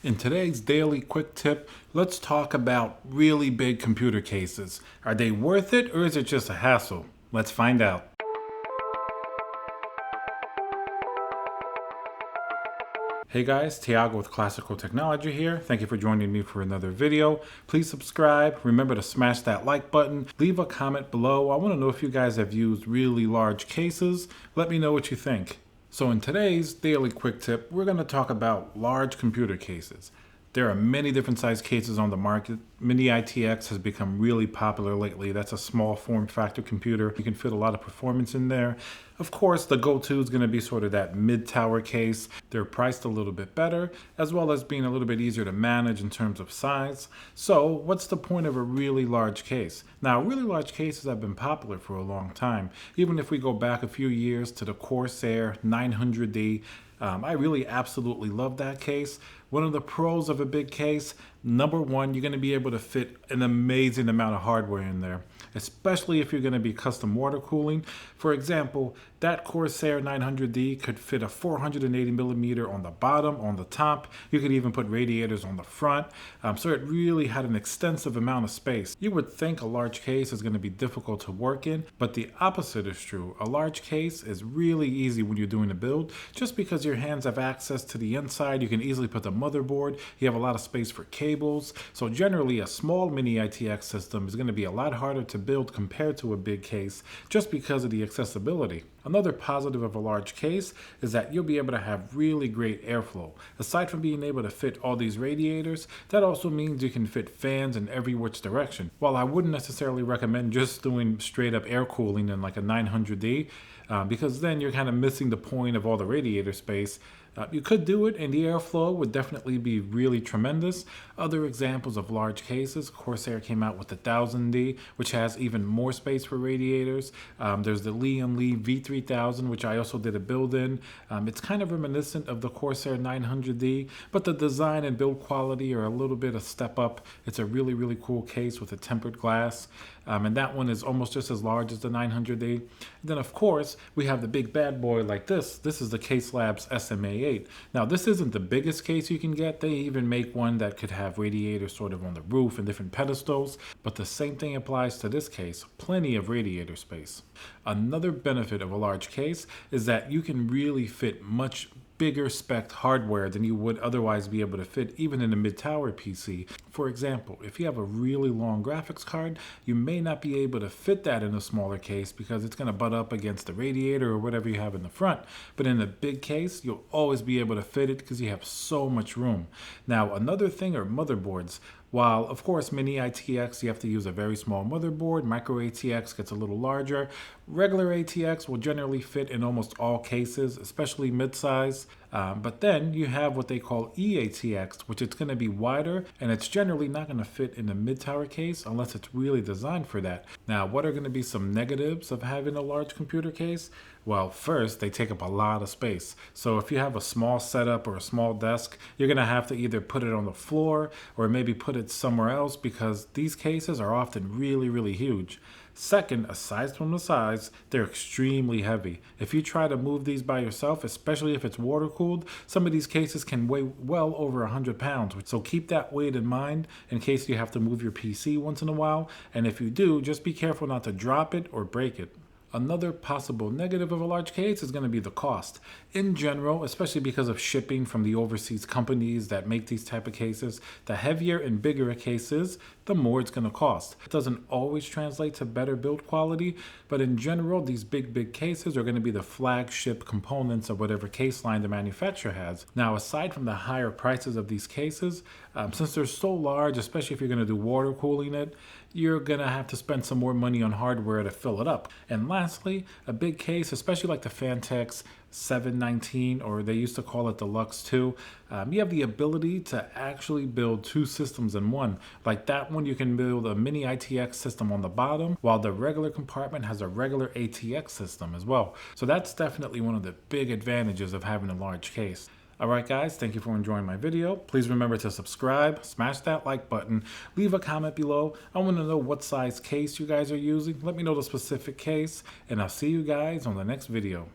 In today's daily quick tip, let's talk about really big computer cases. Are they worth it or is it just a hassle? Let's find out. Hey guys, Tiago with Classical Technology here. Thank you for joining me for another video. Please subscribe. Remember to smash that like button. Leave a comment below. I want to know if you guys have used really large cases. Let me know what you think. So in today's daily quick tip, we're going to talk about large computer cases. There are many different size cases on the market. Mini ITX has become really popular lately. That's a small form factor computer. You can fit a lot of performance in there. Of course, the go-to is going to be sort of that mid-tower case. They're priced a little bit better, as well as being a little bit easier to manage in terms of size. So what's the point of a really large case? Now, really large cases have been popular for a long time. Even if we go back a few years to the Corsair 900D, I really absolutely love that case. One of the pros of a big case, number one, you're going to be able to fit an amazing amount of hardware in there, especially if you're going to be custom water cooling. For example, that Corsair 900D could fit a 480 millimeter on the bottom, on the top. You could even put radiators on the front. So it really had an extensive amount of space. You would think a large case is going to be difficult to work in, but the opposite is true. A large case is really easy when you're doing a build, just because your hands have access to the inside. You can easily put the motherboard. You have a lot of space for cables. So generally, a small mini ITX system is going to be a lot harder to build compared to a big case, just because of the accessibility. Another positive of a large case is that you'll be able to have really great airflow. Aside from being able to fit all these radiators, that also means you can fit fans in every which direction. While I wouldn't necessarily recommend just doing straight up air cooling in like a 900D, because then you're kind of missing the point of all the radiator space. You could do it, and the airflow would definitely be really tremendous. Other examples of large cases, Corsair came out with the 1000D, which has even more space for radiators. There's the Lian Li V3000, which I also did a build in. It's kind of reminiscent of the Corsair 900D, but the design and build quality are a little bit a step up. It's a really, really cool case with a tempered glass. And that one is almost just as large as the 900D. Then, of course, we have the big bad boy like this. This is the Case Labs SMA8. Now, this isn't the biggest case you can get. They even make one that could have radiators sort of on the roof and different pedestals. But the same thing applies to this case. Plenty of radiator space. Another benefit of a large case is that you can really fit much bigger spec hardware than you would otherwise be able to fit even in a mid-tower PC. For example, if you have a really long graphics card, you may not be able to fit that in a smaller case because it's going to butt up against the radiator or whatever you have in the front. But in a big case, you'll always be able to fit it because you have so much room. Now, another thing are motherboards. While, of course, mini ITX, you have to use a very small motherboard. Micro ATX gets a little larger. Regular ATX will generally fit in almost all cases, especially mid-size. But then you have what they call eATX, which is going to be wider, and it's generally not going to fit in a mid-tower case unless it's really designed for that. Now, what are going to be some negatives of having a large computer case? Well, first, they take up a lot of space. So if you have a small setup or a small desk, you're going to have to either put it on the floor or maybe put it somewhere else because these cases are often really, really huge. Second, aside from the size, they're extremely heavy. If you try to move these by yourself, especially if it's water cooled, some of these cases can weigh well over 100 pounds. So keep that weight in mind in case you have to move your PC once in a while. And if you do, just be careful not to drop it or break it. Another possible negative of a large case is going to be the cost. In general, especially because of shipping from the overseas companies that make these type of cases, the heavier and bigger a case is, the more it's going to cost. It doesn't always translate to better build quality, but in general, these big cases are going to be the flagship components of whatever case line the manufacturer has. Now, aside from the higher prices of these cases, since they're so large, especially if you're going to do water cooling it, you're going to have to spend some more money on hardware to fill it up. And lastly, a big case, especially like the Phanteks 719, or they used to call it the Lux 2, you have the ability to actually build two systems in one. Like that one, you can build a mini ITX system on the bottom, while the regular compartment has a regular ATX system as well. So that's definitely one of the big advantages of having a large case. Alright guys, thank you for enjoying my video. Please remember to subscribe, smash that like button, leave a comment below. I want to know what size case you guys are using. Let me know the specific case, and I'll see you guys on the next video.